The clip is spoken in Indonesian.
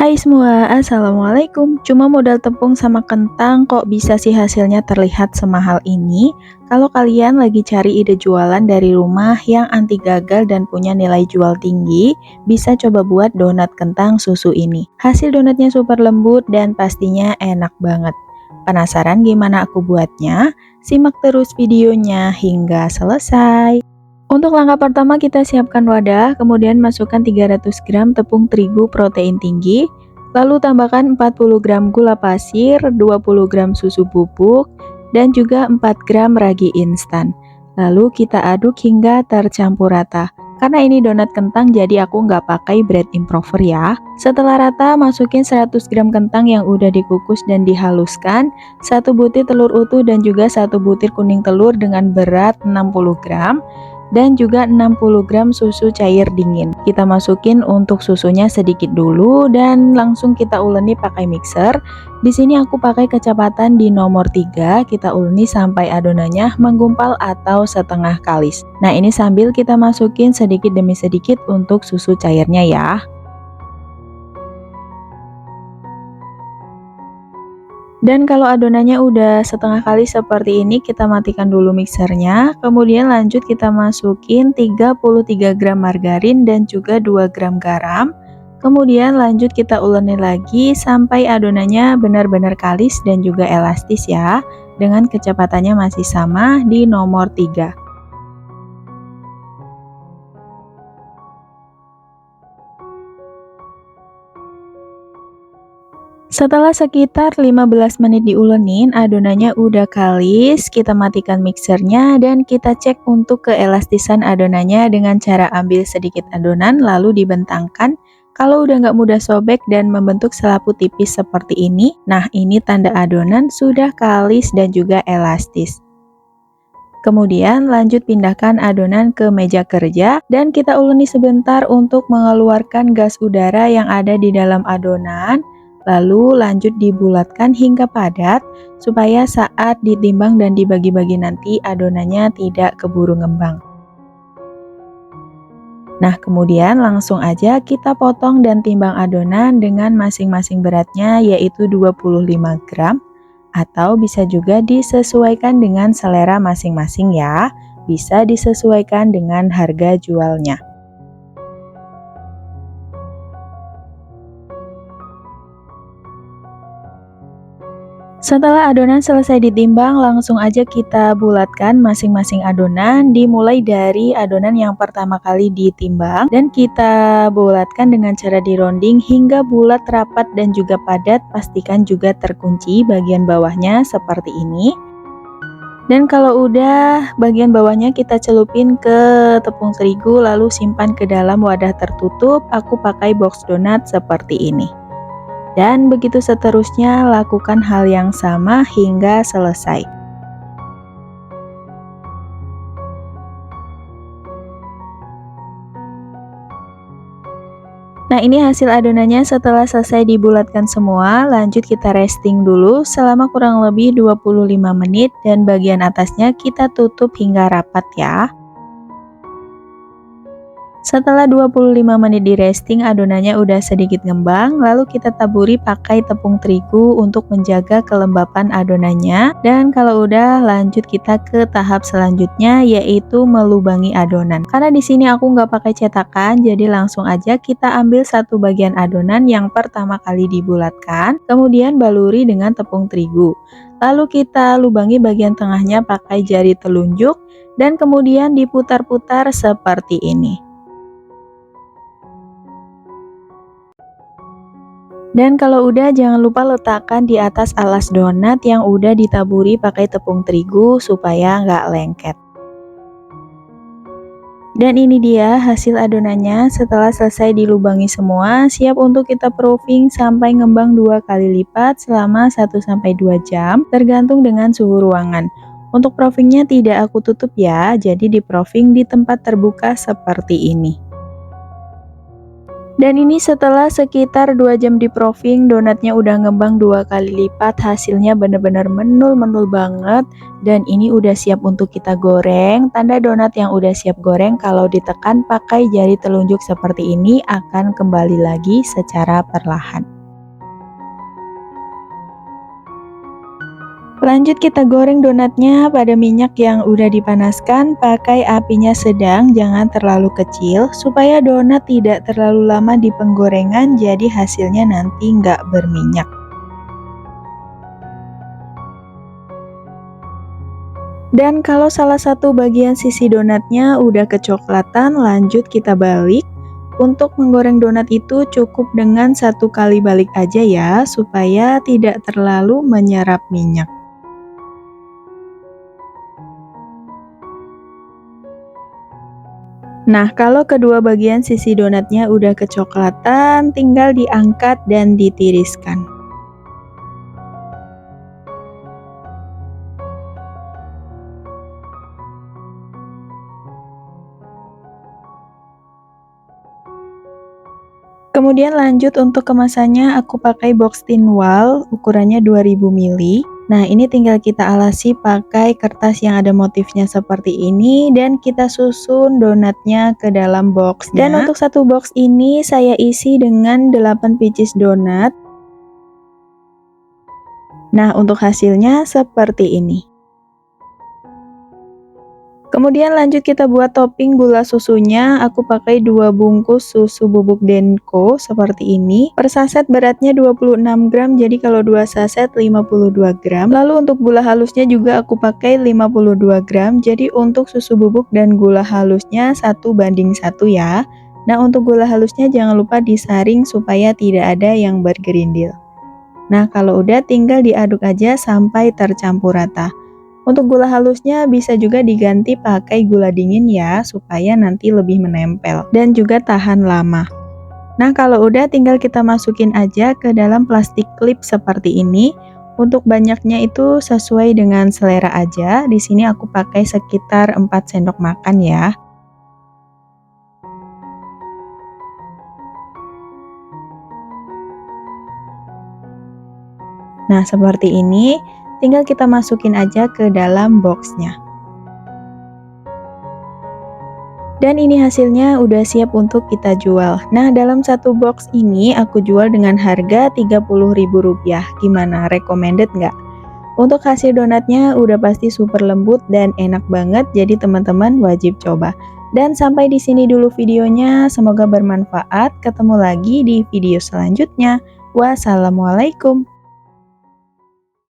Hai semua, Assalamualaikum. Cuma modal tepung sama kentang kok bisa sih hasilnya terlihat semahal ini? Kalau kalian lagi cari ide jualan dari rumah yang anti gagal dan punya nilai jual tinggi, bisa coba buat donat kentang susu ini. Hasil donatnya super lembut dan pastinya enak banget. Penasaran gimana aku buatnya? Simak terus videonya hingga selesai. Untuk langkah pertama kita siapkan wadah, kemudian masukkan 300 gram tepung terigu protein tinggi, lalu tambahkan 40 gram gula pasir, 20 gram susu bubuk, dan juga 4 gram ragi instan. Lalu kita aduk hingga tercampur rata. Karena ini donat kentang jadi aku nggak pakai bread improver ya. Setelah rata, masukin 100 gram kentang yang udah dikukus dan dihaluskan, 1 butir telur utuh dan juga 1 butir kuning telur dengan berat 60 gram, dan juga 60 gram susu cair dingin. Kita masukin untuk susunya sedikit dulu dan langsung kita uleni pakai mixer. Di sini aku pakai kecepatan di nomor 3, kita uleni sampai adonannya menggumpal atau setengah kalis. Nah, ini sambil kita masukin sedikit demi sedikit untuk susu cairnya ya. Dan kalau adonannya udah setengah kali seperti ini, kita matikan dulu mixernya. Kemudian lanjut kita masukin 33 gram margarin dan juga 2 gram garam. Kemudian lanjut kita uleni lagi sampai adonannya benar-benar kalis dan juga elastis ya. Dengan kecepatannya masih sama di nomor 3. Setelah sekitar 15 menit diulenin, adonannya udah kalis, kita matikan mixernya dan kita cek untuk keelastisan adonannya dengan cara ambil sedikit adonan lalu dibentangkan. Kalau udah nggak mudah sobek dan membentuk selaput tipis seperti ini, nah ini tanda adonan sudah kalis dan juga elastis. Kemudian lanjut pindahkan adonan ke meja kerja dan kita uleni sebentar untuk mengeluarkan gas udara yang ada di dalam adonan. Lalu lanjut dibulatkan hingga padat supaya saat ditimbang dan dibagi-bagi nanti adonannya tidak keburu ngembang. Nah, kemudian langsung aja kita potong dan timbang adonan dengan masing-masing beratnya yaitu 25 gram atau bisa juga disesuaikan dengan selera masing-masing ya. Bisa disesuaikan dengan harga jualnya. Setelah adonan selesai ditimbang, langsung aja kita bulatkan masing-masing adonan, dimulai dari adonan yang pertama kali ditimbang dan kita bulatkan dengan cara dironding hingga bulat rapat dan juga padat. Pastikan juga terkunci bagian bawahnya seperti ini. Dan kalau udah bagian bawahnya kita celupin ke tepung terigu lalu simpan ke dalam wadah tertutup. Aku pakai box donat seperti ini. Dan begitu seterusnya, lakukan hal yang sama hingga selesai. Nah, ini hasil adonannya setelah selesai dibulatkan semua. Lanjut kita resting dulu selama kurang lebih 25 menit dan bagian atasnya kita tutup hingga rapat ya. Setelah 25 menit di resting, adonannya udah sedikit ngembang, lalu kita taburi pakai tepung terigu untuk menjaga kelembapan adonannya. Dan kalau udah, lanjut kita ke tahap selanjutnya yaitu melubangi adonan. Karena di sini aku nggak pakai cetakan, jadi langsung aja kita ambil satu bagian adonan yang pertama kali dibulatkan, kemudian baluri dengan tepung terigu. Lalu kita lubangi bagian tengahnya pakai jari telunjuk dan kemudian diputar-putar seperti ini. Dan kalau udah, jangan lupa letakkan di atas alas donat yang udah ditaburi pakai tepung terigu supaya nggak lengket. Dan ini dia hasil adonannya setelah selesai dilubangi semua, siap untuk kita proofing sampai ngembang 2 kali lipat selama 1-2 jam tergantung dengan suhu ruangan. Untuk proofingnya tidak aku tutup ya, jadi di proofing di tempat terbuka seperti ini. Dan ini setelah sekitar 2 jam di proofing, donatnya udah ngembang 2 kali lipat, hasilnya bener-bener menul-menul banget. Dan ini udah siap untuk kita goreng. Tanda donat yang udah siap goreng kalau ditekan pakai jari telunjuk seperti ini akan kembali lagi secara perlahan. Lanjut kita goreng donatnya pada minyak yang udah dipanaskan, pakai apinya sedang, jangan terlalu kecil, supaya donat tidak terlalu lama di penggorengan, jadi hasilnya nanti nggak berminyak. Dan kalau salah satu bagian sisi donatnya udah kecoklatan, lanjut kita balik. Untuk menggoreng donat itu cukup dengan 1 kali balik aja ya, supaya tidak terlalu menyerap minyak. Nah, kalau kedua bagian sisi donatnya udah kecoklatan, tinggal diangkat dan ditiriskan. Kemudian lanjut untuk kemasannya, aku pakai box tinwall, ukurannya 2000 ml. Nah, ini tinggal kita alasi pakai kertas yang ada motifnya seperti ini, dan kita susun donatnya ke dalam boxnya. Dan untuk satu box ini saya isi dengan 8 pieces donat. Nah, untuk hasilnya seperti ini. Kemudian lanjut kita buat topping gula susunya. Aku pakai 2 bungkus susu bubuk Denko seperti ini. Per saset beratnya 26 gram, jadi kalau 2 saset 52 gram. Lalu untuk gula halusnya juga aku pakai 52 gram. Jadi untuk susu bubuk dan gula halusnya 1:1 ya. Nah, untuk gula halusnya jangan lupa disaring supaya tidak ada yang bergerindil. Nah, kalau udah tinggal diaduk aja sampai tercampur rata. Untuk gula halusnya bisa juga diganti pakai gula dingin ya, supaya nanti lebih menempel dan juga tahan lama. Nah, kalau udah tinggal kita masukin aja ke dalam plastik klip seperti ini. Untuk banyaknya itu sesuai dengan selera aja. Di sini aku pakai sekitar 4 sendok makan ya. Nah, seperti ini. Tinggal kita masukin aja ke dalam boxnya. Dan ini hasilnya udah siap untuk kita jual. Nah, dalam satu box ini aku jual dengan harga Rp30.000. Gimana? Recommended nggak? Untuk hasil donatnya udah pasti super lembut dan enak banget, jadi teman-teman wajib coba. Dan sampai di sini dulu videonya, semoga bermanfaat. Ketemu lagi di video selanjutnya. Wassalamualaikum.